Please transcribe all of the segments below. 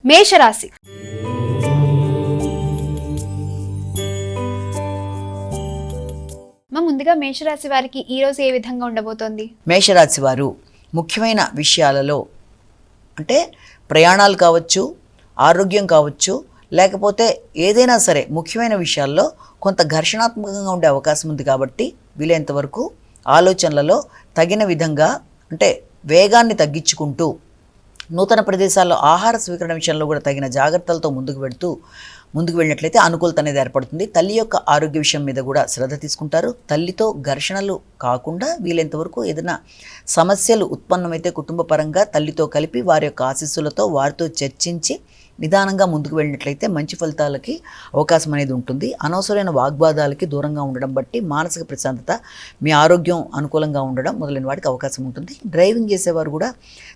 మేషరాశి. ముందుగా మేషరాశి వారికి ఈ రోజు ఏ విధంగా ఉండబోతోంది? మేషరాశి వారు ముఖ్యమైన విషయాలలో అంటే ప్రయాణాలు కావచ్చు, ఆరోగ్యం కావచ్చు, లేకపోతే ఏదైనా సరే ముఖ్యమైన విషయాల్లో కొంత ఘర్షణాత్మకంగా ఉండే అవకాశం ఉంది. కాబట్టి వీలైనంత వరకు ఆలోచనలలో తగిన విధంగా అంటే వేగాన్ని తగ్గించుకుంటూ నూతన ప్రదేశాల్లో ఆహార స్వీకరణ విషయంలో కూడా తగిన జాగ్రత్తలతో ముందుకు వెళ్ళినట్లయితే అనుకూలత అనేది ఏర్పడుతుంది. తల్లి యొక్క ఆరోగ్య విషయం మీద కూడా శ్రద్ధ తీసుకుంటారు. తల్లితో ఘర్షణలు కాకుండా వీలైనంత వరకు ఏదైనా సమస్యలు ఉత్పన్నమైతే కుటుంబ పరంగా తల్లితో కలిపి వారి యొక్క ఆశీస్సులతో వారితో చర్చించి నిదానంగా ముందుకు వెళ్ళినట్లయితే మంచి ఫలితాలకి అవకాశం అనేది ఉంటుంది. అనవసరమైన వాగ్వాదాలకి దూరంగా ఉండడం బట్టి మానసిక ప్రశాంతత, మీ ఆరోగ్యం అనుకూలంగా ఉండడం మొదలైన వాటికి అవకాశం ఉంటుంది. డ్రైవింగ్ చేసేవారు కూడా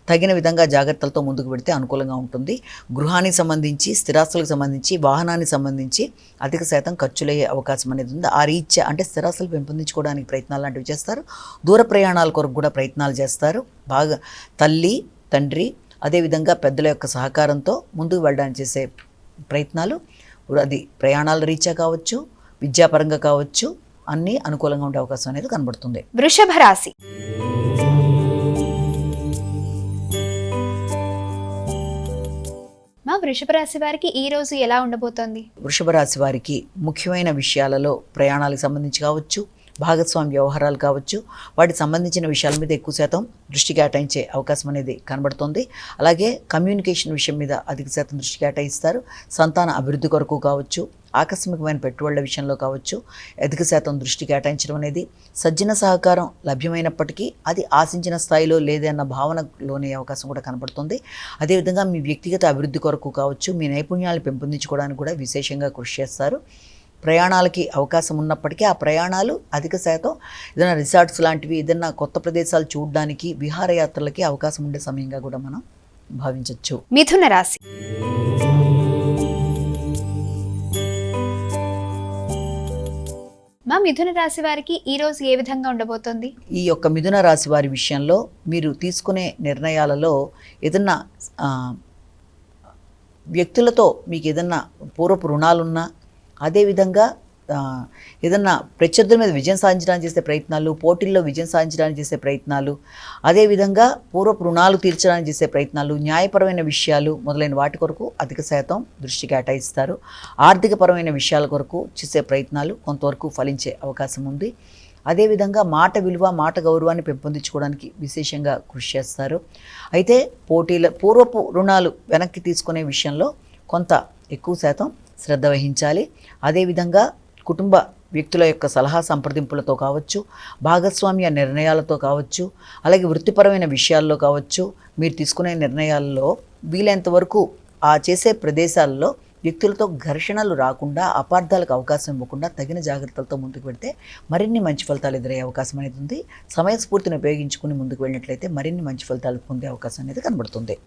తగిన విధంగా జాగ్రత్తలతో ముందుకు పెడితే అనుకూలంగా ఉంటుంది. గృహానికి సంబంధించి, స్థిరాస్తులకు సంబంధించి, వాహనానికి సంబంధించి అధిక శాతం ఖర్చులయ్యే అవకాశం అనేది ఉంది. ఆ రీత్యా అంటే స్థిరాస్తులు పెంపొందించుకోవడానికి ప్రయత్నాలు లాంటివి చేస్తారు. దూర ప్రయాణాల కొరకు కూడా ప్రయత్నాలు చేస్తారు. బాగా తల్లి, తండ్రి అదేవిధంగా పెద్దల యొక్క సహకారంతో ముందుకు వెళ్ళడానికి చేసే ప్రయత్నాలు అది ప్రయాణాల రీత్యా కావచ్చు, విద్యాపరంగా కావచ్చు, అన్నీ అనుకూలంగా ఉండే అవకాశం అనేది కనబడుతుంది. వృషభ రాశి. వృషభ రాశి వారికి ఈ రోజు ఎలా ఉండబోతోంది? వృషభ రాశి వారికి ముఖ్యమైన విషయాలలో ప్రయాణాలకు సంబంధించి కావచ్చు, భాగస్వామి వ్యవహారాలు కావచ్చు, వాటికి సంబంధించిన విషయాల మీద ఎక్కువ శాతం దృష్టి కేటాయించే అవకాశం అనేది కనబడుతుంది. అలాగే కమ్యూనికేషన్ విషయం మీద అధిక శాతం దృష్టి కేటాయిస్తారు. సంతాన అభివృద్ధి కొరకు కావచ్చు, ఆకస్మికమైన పెట్టుబడుల విషయంలో కావచ్చు అధిక శాతం దృష్టి కేటాయించడం అనేది, సజ్జన సహకారం లభ్యమైనప్పటికీ అది ఆశించిన స్థాయిలో లేదన్న భావన లోనే అవకాశం కూడా కనబడుతుంది. అదేవిధంగా మీ వ్యక్తిగత అభివృద్ధి కొరకు కావచ్చు, మీ నైపుణ్యాలను పెంపొందించుకోవడానికి కూడా విశేషంగా కృషి చేస్తారు. ప్రయాణాలకి అవకాశం ఉన్నప్పటికీ ఆ ప్రయాణాలు అధిక శాతం ఏదైనా రిసార్ట్స్ లాంటివి, ఏదైనా కొత్త ప్రదేశాలు చూడడానికి, విహారయాత్రలకి అవకాశం ఉండే సమయంగా కూడా మనం భావించవచ్చు. మిథున రాశి. మిథున రాశి వారికి ఈ రోజు ఏ విధంగా ఉండబోతోంది? ఈ యొక్క మిథున రాశి వారి విషయంలో మీరు తీసుకునే నిర్ణయాలలో ఏదన్నా వ్యక్తులతో మీకు ఏదన్నా పూర్వపు రుణాలున్నా, అదేవిధంగా ఏదన్నా ప్రత్యర్థుల మీద విజయం సాధించడానికి చేసే ప్రయత్నాలు, పోటీల్లో విజయం సాధించడానికి చేసే ప్రయత్నాలు, అదేవిధంగా పూర్వపు రుణాలు తీర్చడానికి చేసే ప్రయత్నాలు, న్యాయపరమైన విషయాలు మొదలైన వాటి కొరకు అధిక శాతం దృష్టి కేటాయిస్తారు. ఆర్థికపరమైన విషయాల కొరకు చేసే ప్రయత్నాలు కొంతవరకు ఫలించే అవకాశం ఉంది. అదేవిధంగా మాట విలువ, మాట గౌరవాన్ని పెంపొందించుకోవడానికి విశేషంగా కృషి చేస్తారు. అయితే పూర్వపు రుణాలు వెనక్కి తీసుకునే విషయంలో కొంత ఎక్కువ శాతం శ్రద్ధ వహించాలి. అదేవిధంగా కుటుంబ వ్యక్తుల యొక్క సలహా సంప్రదింపులతో కావచ్చు, భాగస్వామ్య నిర్ణయాలతో కావచ్చు, అలాగే వృత్తిపరమైన విషయాల్లో కావచ్చు, మీరు తీసుకునే నిర్ణయాల్లో వీలైనంత వరకు ఆ చేసే ప్రదేశాల్లో వ్యక్తులతో ఘర్షణలు రాకుండా, అపార్థాలకు అవకాశం ఇవ్వకుండా తగిన జాగ్రత్తలతో ముందుకు వెళ్తే మరిన్ని మంచి ఫలితాలు ఎదురయ్యే అవకాశం అనేది ఉంది. సమయస్ఫూర్తిని ఉపయోగించుకుని ముందుకు వెళ్ళినట్లయితే మరిన్ని మంచి ఫలితాలు పొందే అవకాశం అనేది కనబడుతుంది.